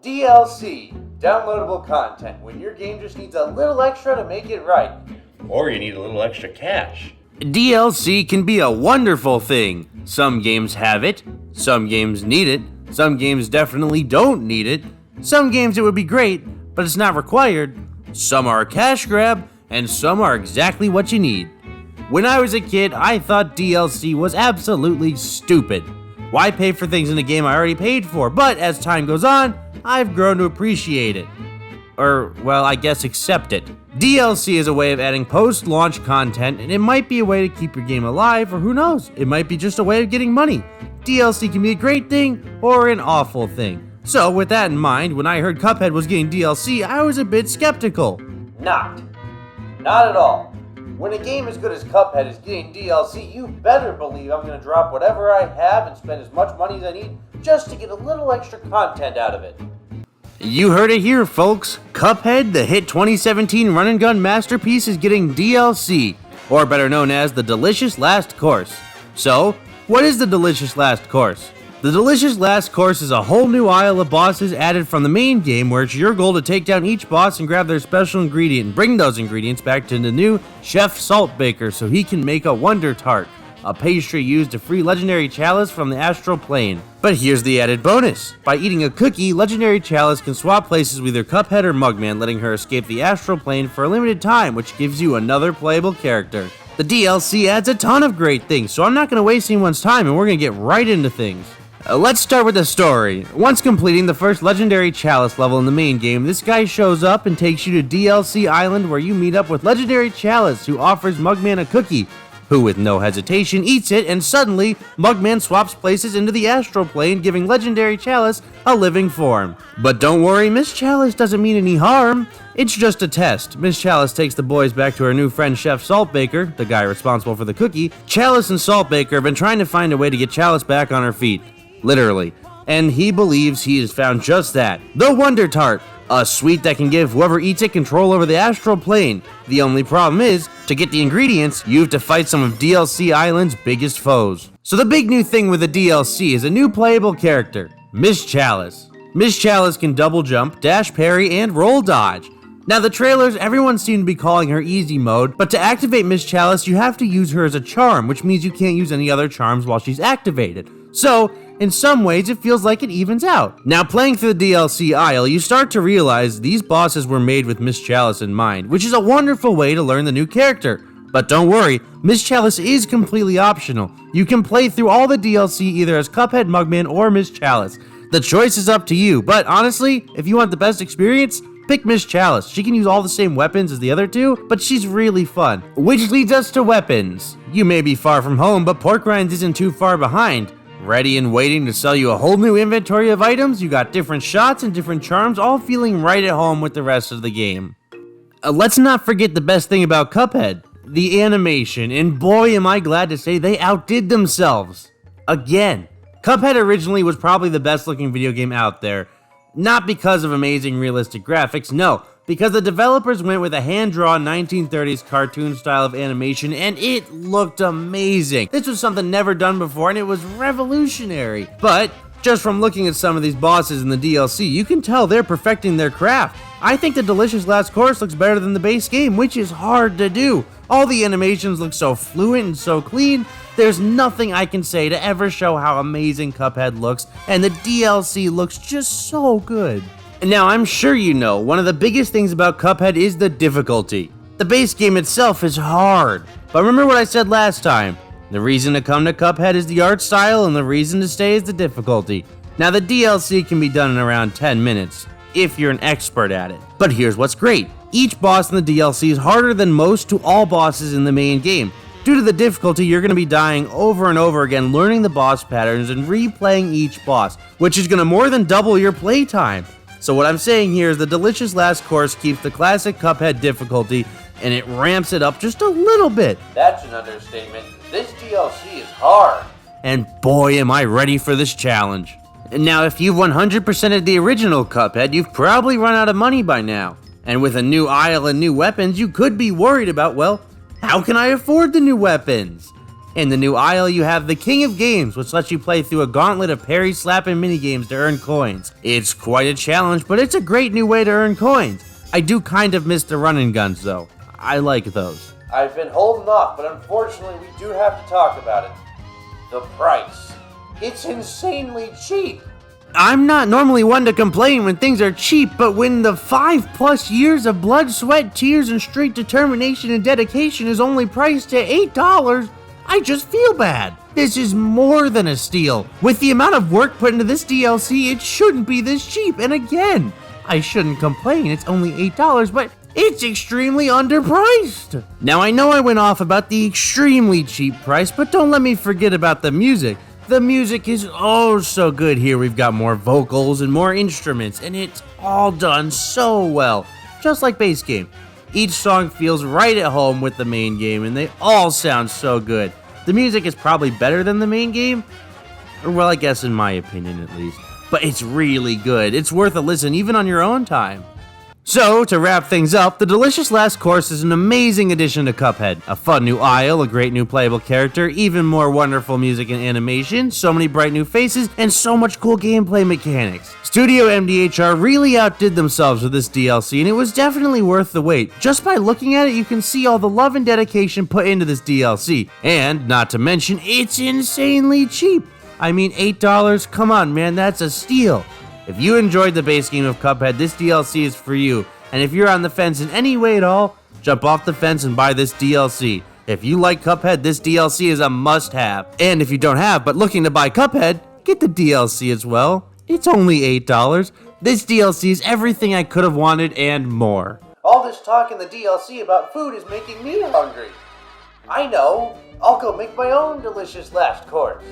DLC, downloadable content, when your game just needs a little extra to make it right. Or you need a little extra cash. DLC can be a wonderful thing. Some games have it, some games need it, some games definitely don't need it, some games it would be great, but it's not required, some are a cash grab, and some are exactly what you need. When I was a kid, I thought DLC was absolutely stupid. Why pay for things in a game I already paid for? But as time goes on, I've grown to appreciate it. Or, well, I guess accept it. DLC is a way of adding post-launch content, and it might be a way to keep your game alive, or who knows, it might be just a way of getting money. DLC can be a great thing, or an awful thing. So, with that in mind, when I heard Cuphead was getting DLC, I was a bit skeptical. Not at all. When a game as good as Cuphead is getting DLC, you better believe I'm going to drop whatever I have and spend as much money as I need just to get a little extra content out of it. You heard it here, folks. Cuphead, the hit 2017 run-and-gun masterpiece, is getting DLC, or better known as the Delicious Last Course. So, what is the Delicious Last Course? The Delicious Last Course is a whole new aisle of bosses added from the main game, where it's your goal to take down each boss and grab their special ingredient and bring those ingredients back to the new Chef Saltbaker so he can make a Wonder Tart, a pastry used to free Legendary Chalice from the astral plane. But here's the added bonus. By eating a cookie, Legendary Chalice can swap places with either Cuphead or Mugman, letting her escape the astral plane for a limited time, which gives you another playable character. The DLC adds a ton of great things, so I'm not going to waste anyone's time and we're going to get right into things. Let's start with the story. Once completing the first Legendary Chalice level in the main game, this guy shows up and takes you to DLC Island, where you meet up with Legendary Chalice, who offers Mugman a cookie, who with no hesitation eats it, and suddenly Mugman swaps places into the astral plane, giving Legendary Chalice a living form. But don't worry, Ms.Chalice doesn't mean any harm. It's just a test. Ms.Chalice takes the boys back to her new friend Chef Saltbaker, the guy responsible for the cookie. Chalice and Saltbaker have been trying to find a way to get Chalice back on her feet. Literally. And he believes he has found just that. The Wonder Tart, a sweet that can give whoever eats it control over the astral plane. The only problem is, to get the ingredients, you have to fight some of DLC Island's biggest foes. So the big new thing with the DLC is a new playable character, Ms.Chalice. Ms.Chalice can double jump, dash parry, and roll dodge. Now the trailers, everyone seemed to be calling her easy mode, but to activate Ms.Chalice, you have to use her as a charm, which means you can't use any other charms while she's activated. So, in some ways, it feels like it evens out. Now, playing through the DLC aisle, you start to realize these bosses were made with Ms.Chalice in mind, which is a wonderful way to learn the new character. But don't worry, Ms.Chalice is completely optional. You can play through all the DLC either as Cuphead, Mugman, or Ms.Chalice. The choice is up to you, but honestly, if you want the best experience, pick Ms.Chalice. She can use all the same weapons as the other two, but she's really fun. Which leads us to weapons. You may be far from home, but Porkrinds isn't too far behind. Ready and waiting to sell you a whole new inventory of items, you got different shots and different charms, all feeling right at home with the rest of the game. Let's not forget the best thing about Cuphead, the animation, and boy am I glad to say they outdid themselves. Again, Cuphead originally was probably the best looking video game out there. Not because of amazing realistic graphics, no, because the developers went with a hand-drawn 1930s cartoon style of animation and it looked amazing. This was something never done before and it was revolutionary. But just from looking at some of these bosses in the DLC, you can tell they're perfecting their craft. I think the Delicious Last Course looks better than the base game, which is hard to do. All the animations look so fluent and so clean. There's nothing I can say to ever show how amazing Cuphead looks, and the DLC looks just so good. Now, I'm sure you know, one of the biggest things about Cuphead is the difficulty. The base game itself is hard, but remember what I said last time. The reason to come to Cuphead is the art style, and the reason to stay is the difficulty. Now, the DLC can be done in around 10 minutes, if you're an expert at it. But here's what's great. Each boss in the DLC is harder than most to all bosses in the main game. Due to the difficulty, you're going to be dying over and over again, learning the boss patterns and replaying each boss, which is going to more than double your playtime. So what I'm saying here is the Delicious Last Course keeps the classic Cuphead difficulty, and it ramps it up just a little bit. That's an understatement. This DLC is hard. And boy, am I ready for this challenge. Now, if you've 100%ed the original Cuphead, you've probably run out of money by now. And with a new aisle and new weapons, you could be worried about, well, how can I afford the new weapons? In the new aisle, you have the King of Games, which lets you play through a gauntlet of parry-slapping minigames to earn coins. It's quite a challenge, but it's a great new way to earn coins. I do kind of miss the run and guns, though. I like those. I've been holding off, but unfortunately we do have to talk about it. The price. It's insanely cheap. I'm not normally one to complain when things are cheap, but when the 5+ years of blood, sweat, tears, and straight determination and dedication is only priced at $8, I just feel bad. This is more than a steal. With the amount of work put into this DLC, it shouldn't be this cheap. And again, I shouldn't complain. It's only $8, but it's extremely underpriced. Now, I know I went off about the extremely cheap price, but don't let me forget about the music. The music is oh so good here. We've got more vocals and more instruments, and it's all done so well, just like base game. Each song feels right at home with the main game, and they all sound so good. The music is probably better than the main game, or well, I guess in my opinion at least. But it's really good. It's worth a listen even on your own time. So, to wrap things up, the Delicious Last Course is an amazing addition to Cuphead. A fun new aisle, a great new playable character, even more wonderful music and animation, so many bright new faces, and so much cool gameplay mechanics. Studio MDHR really outdid themselves with this DLC, and it was definitely worth the wait. Just by looking at it, you can see all the love and dedication put into this DLC. And, not to mention, it's insanely cheap. I mean, $8, come on man, that's a steal. If you enjoyed the base game of Cuphead, this DLC is for you. And if you're on the fence in any way at all, jump off the fence and buy this DLC. If you like Cuphead, this DLC is a must-have. And if you don't have, but looking to buy Cuphead, get the DLC as well. It's only $8. This DLC is everything I could have wanted and more. All this talk in the DLC about food is making me hungry. I know. I'll go make my own delicious last course.